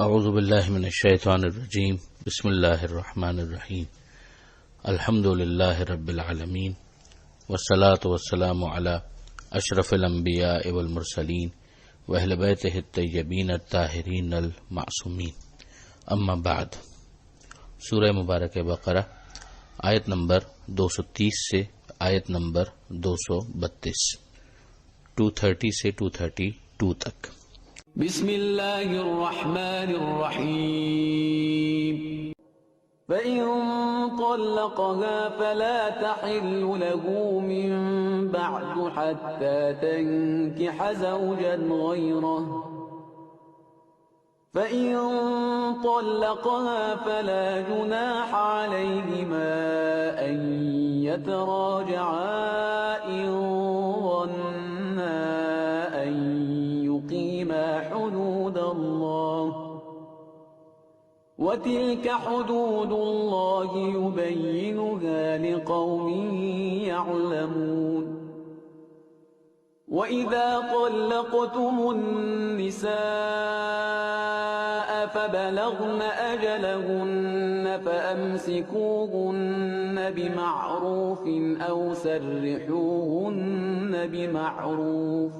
اعوذ باللہ من الشیطان الرجیم بسم اللہ الرحمن الرحیم الحمد للہ رب العالمین والصلاة والسلام علی اشرف الانبیاء والمرسلین واہل بیتہ الطیبین الطاہرین المعصومین اما بعد۔ سورہ مبارک بقرہ آیت نمبر 230 سے آیت نمبر 232، 230 سے 232 تک۔ بسم اللہ الرحمن الرحیم فَإِن طَلَّقَهَا فَلَا تَحِلُّ لَهُ مِن بَعْدُ حَتَّى تَنكِحَ زَوْجًا غَيْرَهُ فَإِن طَلَّقَهَا فَلَا جُنَاحَ عَلَيْهِمَا أَن يَتَرَاجَعَا إِن ظَنَّا أَن يُقِيمَا حُدُودَ اللَّهِ وَتِلْكَ حُدُودُ اللَّهِ يُبَيِّنُهَا لِقَوْمٍ يَعْلَمُونَ وَإِذَا طَلَّقْتُمُ النِّسَاءَ فَبَلَغْنَ أَجَلَهُنَّ فَأَمْسِكُوهُنَّ بِمَعْرُوفٍ أَوْ سَرِّحُوهُنَّ بِمَعْرُوفٍ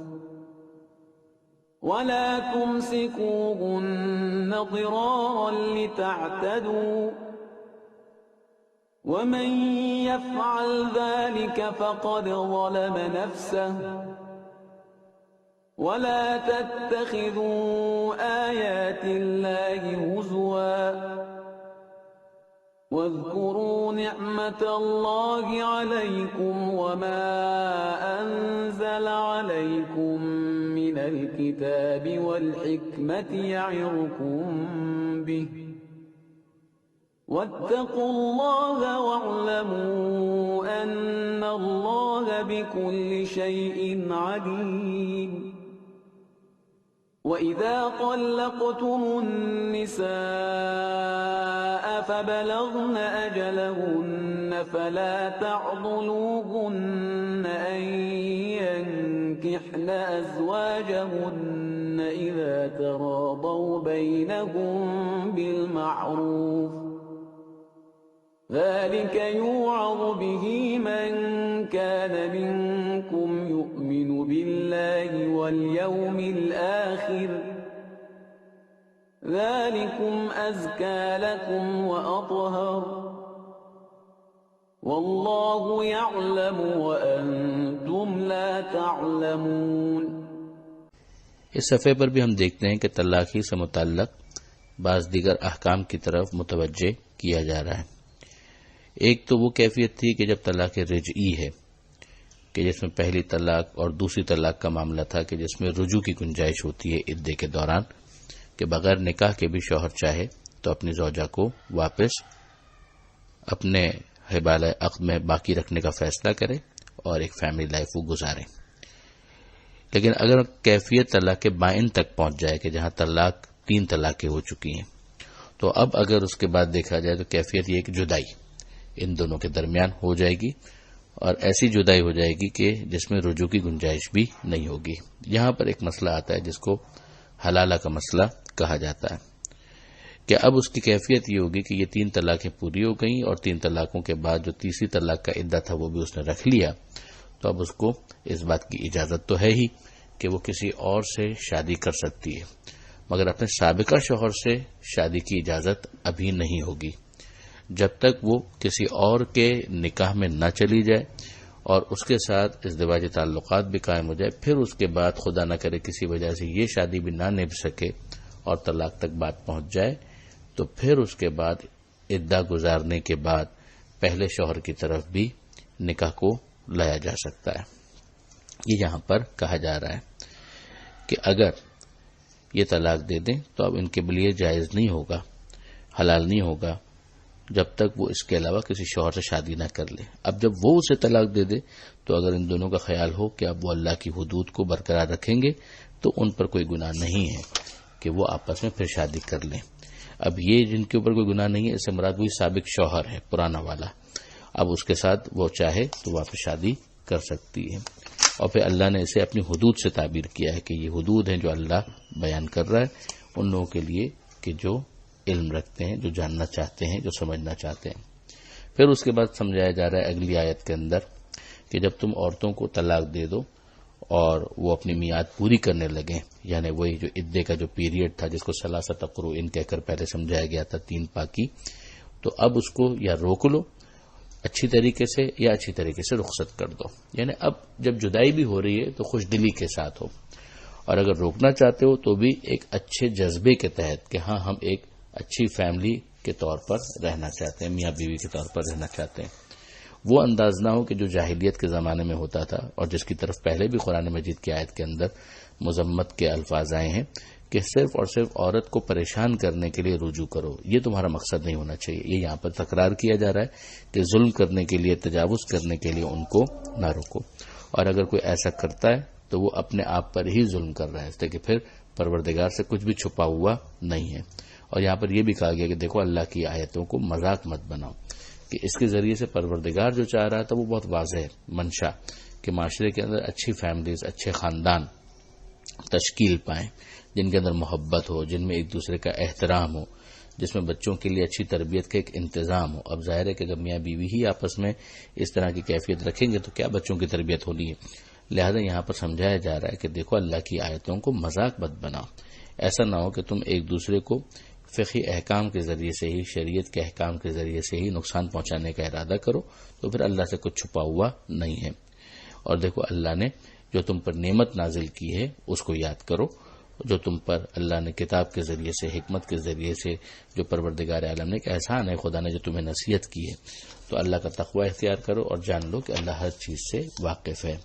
وَلَا تُمْسِكُوهُنَّ ضِرَارًا لِتَعْتَدُوا وَمَن يَفْعَلْ ذَلِكَ فَقَدْ ظَلَمَ نَفْسَهُ وَلَا تَتَّخِذُوا آيَاتِ اللَّهِ هُزُوًا وَاذْكُرُوا نِعْمَةَ اللَّهِ عَلَيْكُمْ وَمَا أَنزَلَ عَلَيْكُمْ مِنَ الْكِتَابِ وَالْحِكْمَةِ يَعِظُكُمْ بِهِ وَاتَّقُوا اللَّهَ وَاعْلَمُوا أَنَّ اللَّهَ بِكُلِّ شَيْءٍ عَلِيمٌ وَإِذَا طَلَّقْتُمُ النِّسَاءَ فَبَلَغْنَ أَجَلَهُنَّ فَلَا تَعْضُلُوهُنَّ أَن يَنكِحْنَ أَزْوَاجَهُنَّ إِذَا تَرَاضَوْا بَيْنَهُم بِالْمَعْرُوفِ ذَلِكَ يُوعَظُ بِهِ مَن كَانَ مِنكُمْ يُؤْمِنُ بِاللَّهِ وَالْيَوْمِ الْآخِرِ ذَلِكُمْ أَزْكَى لَكُمْ وَأَطْهَرُ وَاللَّهُ يَعْلَمُ وَأَنْتُمْ لَا تَعْلَمُونَ۔ اس صفحے پر بھی ہم دیکھتے ہیں کہ طلاق ہی سے متعلق بعض دیگر احکام کی طرف متوجہ کیا جا رہا ہے۔ ایک تو وہ کیفیت تھی کہ جب طلاق رجعی ہے کہ جس میں پہلی طلاق اور دوسری طلاق کا معاملہ تھا کہ جس میں رجوع کی گنجائش ہوتی ہے عدے کے دوران کہ بغیر نکاح کے بھی شوہر چاہے تو اپنی زوجہ کو واپس اپنے حبالہ عقد میں باقی رکھنے کا فیصلہ کرے اور ایک فیملی لائف وہ گزارے۔ لیکن اگر کیفیت طلاق بائن تک پہنچ جائے کہ جہاں طلاق 3 طلاقیں ہو چکی ہیں تو اب اگر اس کے بعد دیکھا جائے تو کیفیت یہ کہ جدائی ان دونوں کے درمیان ہو جائے گی اور ایسی جدائی ہو جائے گی کہ جس میں رجوع کی گنجائش بھی نہیں ہوگی۔ یہاں پر ایک مسئلہ آتا ہے جس کو حلالہ کا مسئلہ کہا جاتا ہے کہ اب اس کی کیفیت یہ ہوگی کہ یہ 3 طلاقیں پوری ہو گئیں اور 3 طلاقوں کے بعد جو تیسری طلاق کا عدہ تھا وہ بھی اس نے رکھ لیا، تو اب اس کو اس بات کی اجازت تو ہے ہی کہ وہ کسی اور سے شادی کر سکتی ہے، مگر اپنے سابقہ شوہر سے شادی کی اجازت ابھی نہیں ہوگی جب تک وہ کسی اور کے نکاح میں نہ چلی جائے اور اس کے ساتھ ازدواجی تعلقات بھی قائم ہو جائے، پھر اس کے بعد خدا نہ کرے کسی وجہ سے یہ شادی بھی نہ نبھ سکے اور طلاق تک بات پہنچ جائے، تو پھر اس کے بعد عدہ گزارنے کے بعد پہلے شوہر کی طرف بھی نکاح کو لایا جا سکتا ہے۔ یہ یہاں پر کہا جا رہا ہے کہ اگر یہ طلاق دے دیں تو اب ان کے لیے جائز نہیں ہوگا، حلال نہیں ہوگا جب تک وہ اس کے علاوہ کسی شوہر سے شادی نہ کر لے۔ اب جب وہ اسے طلاق دے دے تو اگر ان دونوں کا خیال ہو کہ اب وہ اللہ کی حدود کو برقرار رکھیں گے تو ان پر کوئی گناہ نہیں ہے کہ وہ آپس میں پھر شادی کر لیں۔ اب یہ جن کے اوپر کوئی گناہ نہیں ہے، اس سے مراد وہی سابق شوہر ہے پرانا والا، اب اس کے ساتھ وہ چاہے تو واپس شادی کر سکتی ہے۔ اور پھر اللہ نے اسے اپنی حدود سے تعبیر کیا ہے کہ یہ حدود ہیں جو اللہ بیان کر رہا ہے ان لوگوں کے لیے کہ جو علم رکھتے ہیں، جو جاننا چاہتے ہیں، جو سمجھنا چاہتے ہیں۔ پھر اس کے بعد سمجھایا جا رہا ہے اگلی آیت کے اندر کہ جب تم عورتوں کو طلاق دے دو اور وہ اپنی میعاد پوری کرنے لگیں، یعنی وہی جو عدے کا جو پیریڈ تھا جس کو ثلاثۃ قروء کہہ کر پہلے سمجھایا گیا تھا، 3 پاکی، تو اب اس کو یا روک لو اچھی طریقے سے یا اچھی طریقے سے رخصت کر دو، یعنی اب جب جدائی بھی ہو رہی ہے تو خوش دلی کے ساتھ ہو، اور اگر روکنا چاہتے ہو تو بھی ایک اچھے جذبے کے تحت کہ ہاں ہم ایک اچھی فیملی کے طور پر رہنا چاہتے ہیں، میاں بیوی کے طور پر رہنا چاہتے ہیں۔ وہ انداز نہ ہو کہ جو جاہلیت کے زمانے میں ہوتا تھا، اور جس کی طرف پہلے بھی قرآن مجید کی آیت کے اندر مذمت کے الفاظ آئے ہیں کہ صرف اور صرف عورت کو پریشان کرنے کے لیے رجوع کرو۔ یہ تمہارا مقصد نہیں ہونا چاہیے۔ یہ یہاں پر تکرار کیا جا رہا ہے کہ ظلم کرنے کے لیے، تجاوز کرنے کے لیے ان کو نہ روکو، اور اگر کوئی ایسا کرتا ہے تو وہ اپنے آپ پر ہی ظلم کر رہا ہے، اس لیے کہ پھر پروردگار سے کچھ بھی چھپا ہوا نہیں ہے۔ اور یہاں پر یہ بھی کہا گیا کہ دیکھو اللہ کی آیتوں کو مذاق مت بناؤ، کہ اس کے ذریعے سے پروردگار جو چاہ رہا تھا وہ بہت واضح ہے، منشا کہ معاشرے کے اندر اچھی فیملیز، اچھے خاندان تشکیل پائیں، جن کے اندر محبت ہو، جن میں ایک دوسرے کا احترام ہو، جس میں بچوں کے لیے اچھی تربیت کا ایک انتظام ہو۔ اب ظاہر ہے کہ جب میاں بیوی ہی آپس میں اس طرح کی کیفیت رکھیں گے تو کیا بچوں کی تربیت ہونی ہے۔ لہذا یہاں پر سمجھایا جا رہا ہے کہ دیکھو اللہ کی آیتوں کو مذاق مت بناؤ، ایسا نہ ہو کہ تم ایک دوسرے کو فقہی احکام کے ذریعے سے ہی، شریعت کے احکام کے ذریعے سے ہی نقصان پہنچانے کا ارادہ کرو، تو پھر اللہ سے کچھ چھپا ہوا نہیں ہے۔ اور دیکھو اللہ نے جو تم پر نعمت نازل کی ہے اس کو یاد کرو، جو تم پر اللہ نے کتاب کے ذریعے سے، حکمت کے ذریعے سے، جو پروردگار عالم نے ایک احسان ہے خدا نے جو تمہیں نصیحت کی ہے، تو اللہ کا تقوی اختیار کرو اور جان لو کہ اللہ ہر چیز سے واقف ہے۔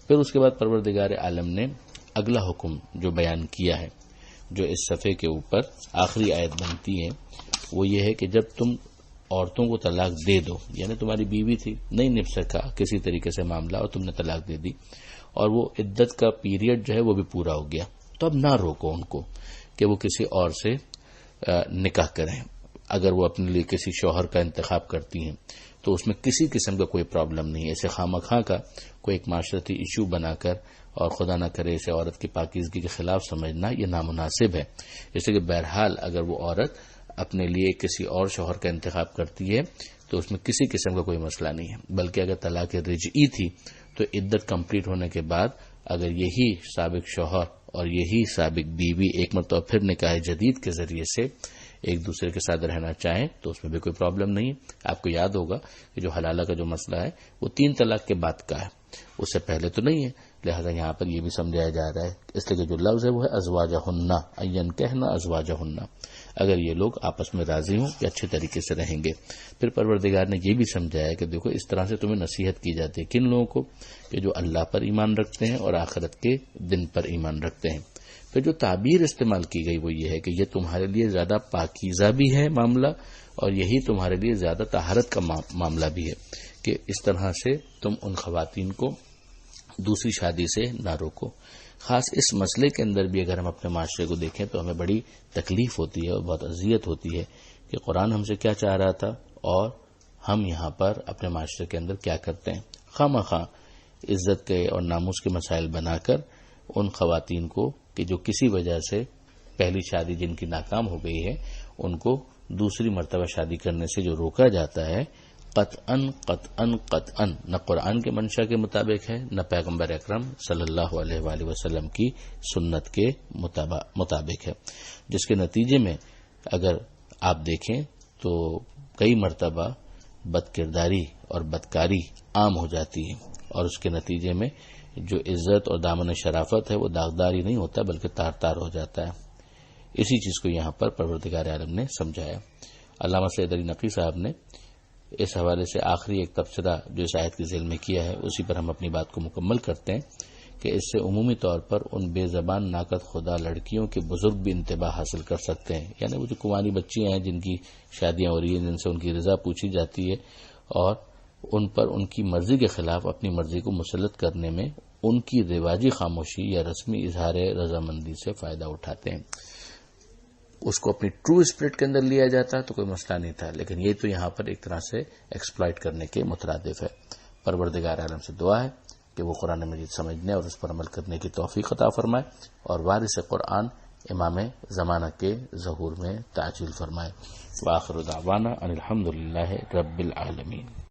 پھر اس کے بعد پروردگار عالم نے اگلا حکم جو بیان کیا ہے، جو اس صفحے کے اوپر آخری آیت بنتی ہے، وہ یہ ہے کہ جب تم عورتوں کو طلاق دے دو، یعنی تمہاری بیوی تھی، نہیں نبھ سکا کسی طریقے سے معاملہ اور تم نے طلاق دے دی، اور وہ عدت کا پیریڈ جو ہے وہ بھی پورا ہو گیا، تو اب نہ روکو ان کو کہ وہ کسی اور سے نکاح کریں۔ اگر وہ اپنے لیے کسی شوہر کا انتخاب کرتی ہیں تو اس میں کسی قسم کا کوئی پرابلم نہیں ہے۔ اسے خواہ کا کوئی ایک معاشرتی ایشو بنا کر اور خدا نہ کرے اسے عورت کی پاکیزگی کے خلاف سمجھنا یہ نامناسب ہے، اس لیے کہ بہرحال اگر وہ عورت اپنے لیے کسی اور شوہر کا انتخاب کرتی ہے تو اس میں کسی قسم کا کوئی مسئلہ نہیں ہے، بلکہ اگر طلاق رجعی تھی تو عدت کمپلیٹ ہونے کے بعد اگر یہی سابق شوہر اور یہی سابق بیوی ایک مرتبہ پھر نکاح جدید کے ذریعے سے ایک دوسرے کے ساتھ رہنا چاہیں تو اس میں بھی کوئی پرابلم نہیں ہے۔ آپ کو یاد ہوگا کہ جو حلالہ کا جو مسئلہ ہے وہ 3 طلاق کے بعد کا ہے، اس سے پہلے تو نہیں ہے، لہذا یہاں پر یہ بھی سمجھایا جا رہا ہے، اس لیے کہ جو لفظ ہے وہ ہے ازواجہن، این کہنا ازواجہن، اگر یہ لوگ آپس میں راضی ہوں یا اچھے طریقے سے رہیں گے۔ پھر پروردگار نے یہ بھی سمجھایا کہ دیکھو اس طرح سے تمہیں نصیحت کی جاتی ہے، کن لوگوں کو، کہ جو اللہ پر ایمان رکھتے ہیں اور آخرت کے دن پر ایمان رکھتے ہیں۔ پھر جو تعبیر استعمال کی گئی وہ یہ ہے کہ یہ تمہارے لیے زیادہ پاکیزہ بھی ہے معاملہ، اور یہی تمہارے لیے زیادہ طہارت کا معاملہ بھی ہے کہ اس طرح سے تم ان خواتین کو دوسری شادی سے نہ روکو۔ خاص اس مسئلے کے اندر بھی اگر ہم اپنے معاشرے کو دیکھیں تو ہمیں بڑی تکلیف ہوتی ہے اور بہت اذیت ہوتی ہے کہ قرآن ہم سے کیا چاہ رہا تھا اور ہم یہاں پر اپنے معاشرے کے اندر کیا کرتے ہیں، خواہ عزت کے اور ناموس کے مسائل بنا کر ان خواتین کو کہ جو کسی وجہ سے پہلی شادی جن کی ناکام ہو گئی ہے ان کو دوسری مرتبہ شادی کرنے سے جو روکا جاتا ہے، قطعاً نہ قرآن کے منشا کے مطابق ہے، نہ پیغمبر اکرم صلی اللہ علیہ وآلہ وسلم کی سنت کے مطابق ہے، جس کے نتیجے میں اگر آپ دیکھیں تو کئی مرتبہ بد کرداری اور بدکاری عام ہو جاتی ہے، اور اس کے نتیجے میں جو عزت اور دامن شرافت ہے وہ داغدار ہی نہیں ہوتا بلکہ تار تار ہو جاتا ہے۔ اسی چیز کو یہاں پر پروردگار عالم نے سمجھایا۔ علامہ سید علی نقوی صاحب نے اس حوالے سے آخری ایک تبصرہ جو اس آیت کے ذیل میں کیا ہے اسی پر ہم اپنی بات کو مکمل کرتے ہیں کہ اس سے عمومی طور پر ان بے زبان ناقد خدا لڑکیوں کے بزرگ بھی انتباہ حاصل کر سکتے ہیں، یعنی وہ جو کنواری بچیاں ہیں جن کی شادیاں ہو رہی ہیں، جن سے ان کی رضا پوچھی جاتی ہے اور ان پر ان کی مرضی کے خلاف اپنی مرضی کو مسلط کرنے میں ان کی رواجی خاموشی یا رسمی اظہار رضامندی سے فائدہ اٹھاتے ہیں۔ اس کو اپنی ٹرو اسپرٹ کے اندر لیا جاتا تو کوئی مسئلہ نہیں تھا، لیکن یہ تو یہاں پر ایک طرح سے ایکسپلائٹ کرنے کے مترادف ہے۔ پروردگار عالم سے دعا ہے کہ وہ قرآن مجید سمجھنے اور اس پر عمل کرنے کی توفیق عطا فرمائے اور وارث قرآن امام زمانہ کے ظہور میں تعجیل فرمائے۔ وآخر دعوانا ان الحمدللہ رب العالمین۔